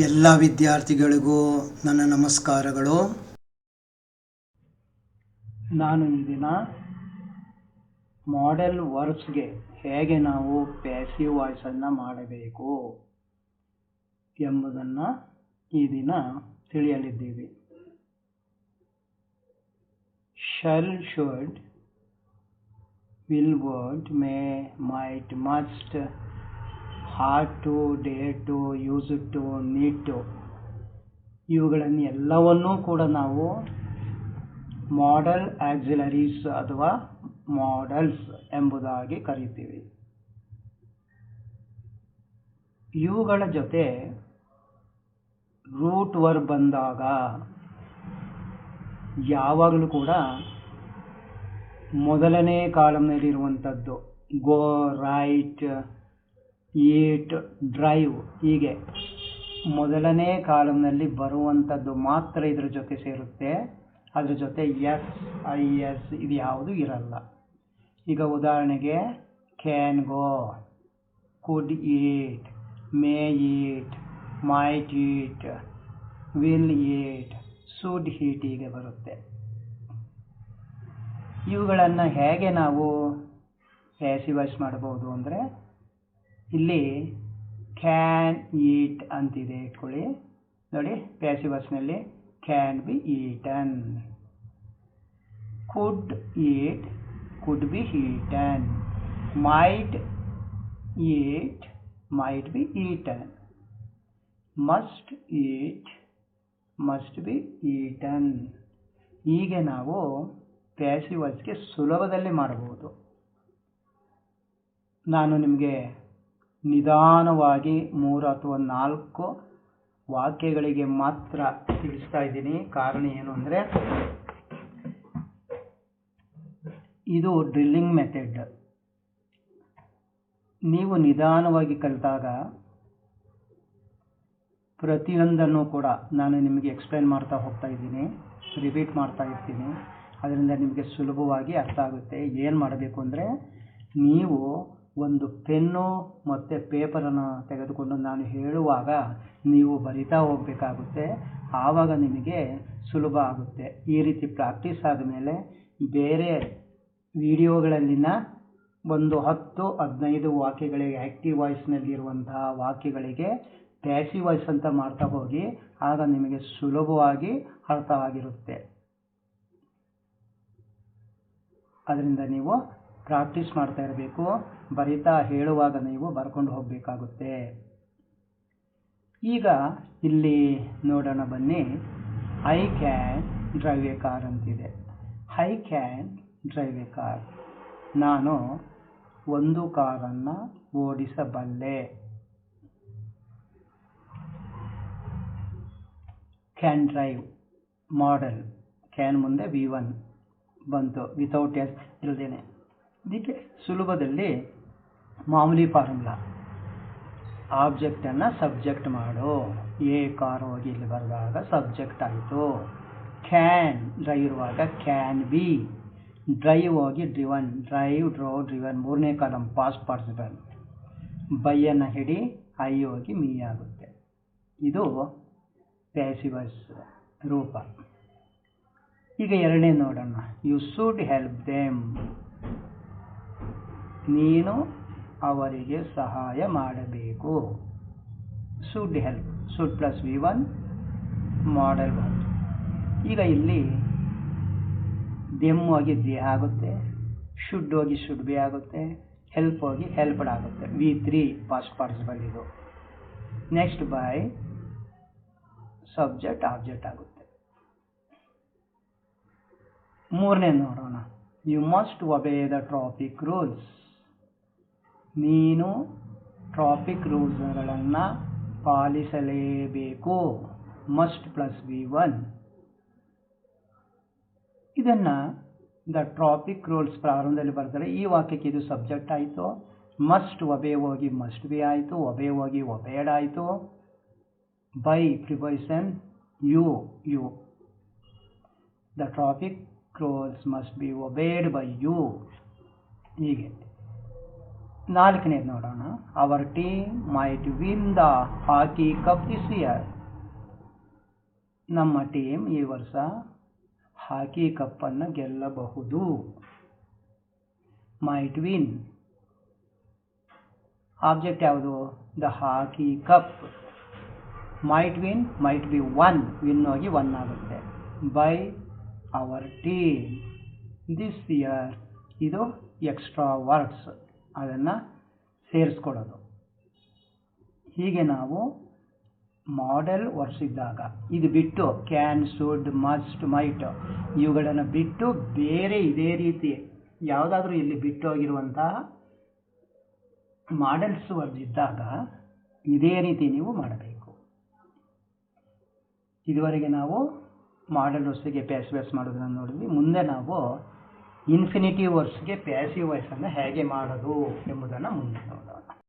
ಎಲ್ಲ ವಿದ್ಯಾರ್ಥಿಗಳಿಗೂ ನನ್ನ ನಮಸ್ಕಾರಗಳು. ನಾನು ಈ ದಿನ ಮಾಡೆಲ್ ವರ್ಬ್ಸ್ಗೆ ಹೇಗೆ ನಾವು ಪ್ಯಾಸಿವ್ ವಾಯ್ಸನ್ನು ಮಾಡಬೇಕು ಎಂಬುದನ್ನು ಈ ದಿನ ತಿಳಿಯಲಿದ್ದೇವೆ. Shall, should, will, would, may, might, must, ought to, dare to, used to, need to ಇವುಗಳನ್ನು ಎಲ್ಲವನ್ನೂ ಕೂಡ ನಾವು ಮಾಡೆಲ್ ಆಕ್ಸಿಲರೀಸ್ ಅಥವಾ ಮಾಡೆಲ್ಸ್ ಎಂಬುದಾಗಿ ಕರೀತೀವಿ. ಇವುಗಳ ಜೊತೆ ರೂಟ್ ವರ್ಬ್ ಬಂದಾಗ ಯಾವಾಗಲೂ ಕೂಡ ಮೊದಲನೇ ಕಾಲಮ್ನಲ್ಲಿರುವಂಥದ್ದು ಗೋ, ರೈಟ್, ಈಟ್, ಡ್ರೈವ್ ಹೀಗೆ ಮೊದಲನೇ ಕಾಲಮ್ನಲ್ಲಿ ಬರುವಂಥದ್ದು ಮಾತ್ರ ಇದರ ಜೊತೆ ಸೇರುತ್ತೆ. ಅದರ ಜೊತೆ ಎಸ್, ಐ ಎಸ್ ಇದು ಯಾವುದು ಇರಲ್ಲ. ಈಗ ಉದಾಹರಣೆಗೆ can go, could eat, may eat, might eat, will eat, should eat ಹೀಗೆ ಬರುತ್ತೆ. ಇವುಗಳನ್ನು ಹೇಗೆ ನಾವು ಪ್ಯಾಸಿವ್ ವಾಯ್ಸ್ ಮಾಡಬಹುದು ಅಂದರೆ, ಇಲ್ಲಿ ಕ್ಯಾನ್ ಈಟ್ ಅಂತಿದೆ ಇಟ್ಕೊಳ್ಳಿ. ನೋಡಿ, ಪ್ಯಾಸಿವ್ ವಾಯ್ಸ್ನಲ್ಲಿ can be eaten, could eat, could be eaten, might eat, might be eaten, must eat, must be eaten. ಹೀಗೆ ನಾವು ಪ್ಯಾಸಿವ್ ವಾಯ್ಸ್ಗೆ ಸುಲಭದಲ್ಲಿ ಮಾಡಬಹುದು. ನಾನು ನಿಮಗೆ ನಿಧಾನವಾಗಿ 3 ಅಥವಾ 4 ವಾಕ್ಯಗಳಿಗೆ ಮಾತ್ರ ತಿಳಿಸ್ತಾ ಇದ್ದೀನಿ. ಕಾರಣ ಏನು ಅಂದರೆ, ಇದು ಡ್ರಿಲ್ಲಿಂಗ್ ಮೆಥಡ್. ನೀವು ನಿಧಾನವಾಗಿ ಕಲಿತಾಗ ಪ್ರತಿಯೊಂದನ್ನು ಕೂಡ ನಾನು ನಿಮಗೆ ಎಕ್ಸ್ಪ್ಲೈನ್ ಮಾಡ್ತಾ ಹೋಗ್ತಾ ಇದ್ದೀನಿ, ರಿಪೀಟ್ ಮಾಡ್ತಾ ಇರ್ತೀನಿ. ಅದರಿಂದ ನಿಮಗೆ ಸುಲಭವಾಗಿ ಅರ್ಥ ಆಗುತ್ತೆ. ಏನು ಮಾಡಬೇಕು ಅಂದರೆ, ನೀವು ಒಂದು ಪೆನ್ನು ಮತ್ತು ಪೇಪರನ್ನು ತೆಗೆದುಕೊಂಡು ನಾನು ಹೇಳುವಾಗ ನೀವು ಬರಿತಾ ಹೋಗಬೇಕಾಗುತ್ತೆ. ಆವಾಗ ನಿಮಗೆ ಸುಲಭ ಆಗುತ್ತೆ. ಈ ರೀತಿ ಪ್ರಾಕ್ಟೀಸ್ ಆದಮೇಲೆ ಬೇರೆ ವಿಡಿಯೋಗಳಲ್ಲಿನ ಒಂದು 10-15 ವಾಕ್ಯಗಳಿಗೆ ಆ್ಯಕ್ಟಿವ್ ವಾಯ್ಸ್ನಲ್ಲಿರುವಂತಹ ವಾಕ್ಯಗಳಿಗೆ ಪ್ಯಾಸಿವ್ ವಾಯ್ಸ್ ಅಂತ ಮಾಡ್ತಾ ಹೋಗಿ. ಆಗ ನಿಮಗೆ ಸುಲಭವಾಗಿ ಅರ್ಥವಾಗಿರುತ್ತೆ. ಅದರಿಂದ ನೀವು ಪ್ರಾಕ್ಟೀಸ್ ಮಾಡ್ತಾ ಇರಬೇಕು. ಬರಿತಾ ಹೇಳುವಾಗ ನೀವು ಬರ್ಕೊಂಡು ಹೋಗಬೇಕಾಗುತ್ತೆ. ಈಗ ಇಲ್ಲಿ ನೋಡೋಣ ಬನ್ನಿ. I can drive a car ಅಂತಿದೆ. I can drive a car, ನಾನು ಒಂದು ಕಾರನ್ನು ಓಡಿಸಬಲ್ಲೆ. ಕ್ಯಾನ್ ಡ್ರೈವ್ ಮಾಡೆಲ್, ಕ್ಯಾನ್ ಮುಂದೆ V1 ಬಂತು, ವಿತೌಟ್ ಎಸ್ ಇಲ್ಲದೇನೆ. ಇದಕ್ಕೆ ಸುಲಭದಲ್ಲಿ ಮಾಮೂಲಿ ಫಾರ್ಮುಲಾ, ಆಬ್ಜೆಕ್ಟನ್ನು ಸಬ್ಜೆಕ್ಟ್ ಮಾಡು. ಎ ಕಾರ್ ಹೋಗಿ ಇಲ್ಲಿ ಬರೆದಾಗ ಸಬ್ಜೆಕ್ಟ್ ಆಯಿತು. ಕ್ಯಾನ್ ಡ್ರೈವ್ ಇರುವಾಗ ಕ್ಯಾನ್ ಬಿ, ಡ್ರೈವ್ ಹೋಗಿ ಡ್ರಿವನ್, ಡ್ರೈವ್, ಡ್ರೋ, ಡ್ರಿವನ್ 3ನೇ ಕಾಲಮ್ ಪಾಸ್ಟ್ ಪಾರ್ಟಿಸಿಪಲ್. ಬೈಯನ್ನು ಹಿಡಿ, ಐ ಹೋಗಿ ಮೀ ಆಗುತ್ತೆ. ಇದು ಪ್ಯಾಸಿವ್ ವಾಯ್ಸ್ ರೂಪ. ಈಗ ಎರಡನೇ ನೋಡೋಣ. ಯು ಶುಡ್ ಹೆಲ್ಪ್ ದೆಮ್, ನೀನು ಅವರಿಗೆ ಸಹಾಯ ಮಾಡಬೇಕು. Should help, should plus V1 modal verb. ಈಗ ಇಲ್ಲಿ ದೆಮ್ ಹೋಗಿ ದೇ ಆಗುತ್ತೆ, ಶುಡ್ ಹೋಗಿ ಶುಡ್ ಬಿ ಆಗುತ್ತೆ, ಹೆಲ್ಪ್ ಹೋಗಿ ಹೆಲ್ಪ್ಡ್ ಆಗುತ್ತೆ. V3 ಪಾಸ್ಟ್ ಪಾರ್ಟಿಸಿಪಲ್ ಇದು. ನೆಕ್ಸ್ಟ್ ಬೈ ಸಬ್ಜೆಕ್ಟ್ ಆಬ್ಜೆಕ್ಟ್ ಆಗುತ್ತೆ. ಮೂರನೇ ನೋಡೋಣ. You must obey the traffic rules, ನೀನು ಟ್ರಾಫಿಕ್ ರೂಲ್ಸ್ಗಳನ್ನು ಪಾಲಿಸಲೇಬೇಕು. Must plus V1. ಇದನ್ನು ದ ಟ್ರಾಫಿಕ್ ರೂಲ್ಸ್ ಪ್ರಾರಂಭದಲ್ಲಿ ಬರ್ತಾರೆ. ಈ ವಾಕ್ಯಕ್ಕೆ ಇದು ಸಬ್ಜೆಕ್ಟ್ ಆಯಿತು. ಮಸ್ಟ್ ಒಬೇ ಹೋಗಿ ಮಸ್ಟ್ ಬಿ ಆಯಿತು, ಒಬೇ ಹೋಗಿ ಒಬೇಡ್ ಆಯಿತು. By preposition you, you, the traffic rules must be obeyed by you. ಹೀಗೆ 4ನೇದು ನೋಡೋಣ. Our team might win the hockey cup this year. ನಮ್ಮ ಟೀಮ್ ಈ ವರ್ಷ ಹಾಕಿ ಕಪ್ಪನ್ನು ಗೆಲ್ಲಬಹುದು. ಮೈಟ್ ವಿನ್ ಆಬ್ಜೆಕ್ಟ್ ಯಾವುದು? The hockey cup. Might win, might be won, win ಹೋಗಿ ಒನ್ ಆಗುತ್ತೆ. By our team this year, ಇದು ಎಕ್ಸ್ಟ್ರಾ ವರ್ಡ್ಸ್, ಅದನ್ನು ಸೇರಿಸ್ಕೊಳ್ಳೋದು. ಹೀಗೆ ನಾವು ಮಾಡೆಲ್ ವರ್ಡ್ಸ್ ಇದ್ದಾಗ ಇದು ಬಿಟ್ಟು ಕ್ಯಾನ್, ಶುಡ್, ಮಸ್ಟ್, ಮೈಟ್ ಇವುಗಳನ್ನು ಬಿಟ್ಟು ಬೇರೆ ಇದೇ ರೀತಿ ಯಾವುದಾದ್ರೂ ಇಲ್ಲಿ ಬಿಟ್ಟು ಹೋಗಿರುವಂತಹ ಮಾಡೆಲ್ಸ್ ವರ್ಡ್ಸ್ ಇದ್ದಾಗ ಇದೇ ರೀತಿ ನೀವು ಮಾಡಬೇಕು. ಇದುವರೆಗೆ ನಾವು ಮಾಡೆಲ್ ವರ್ಡ್ಸ್ಗೆ ಪ್ಯಾಸಿವ್ ವಾಯ್ಸ್ ಮಾಡೋದನ್ನು ನೋಡಿದ್ವಿ. ಮುಂದೆ ನಾವು ಇನ್ಫಿನಿಟಿವ್ ವರ್ಡ್ಸ್ಗೆ ಪ್ಯಾಸಿವ್ ವಾಯ್ಸನ್ನು ಹೇಗೆ ಮಾಡೋದು ಎಂಬುದನ್ನು ಮುಂದೆ ನೋಡೋಣ.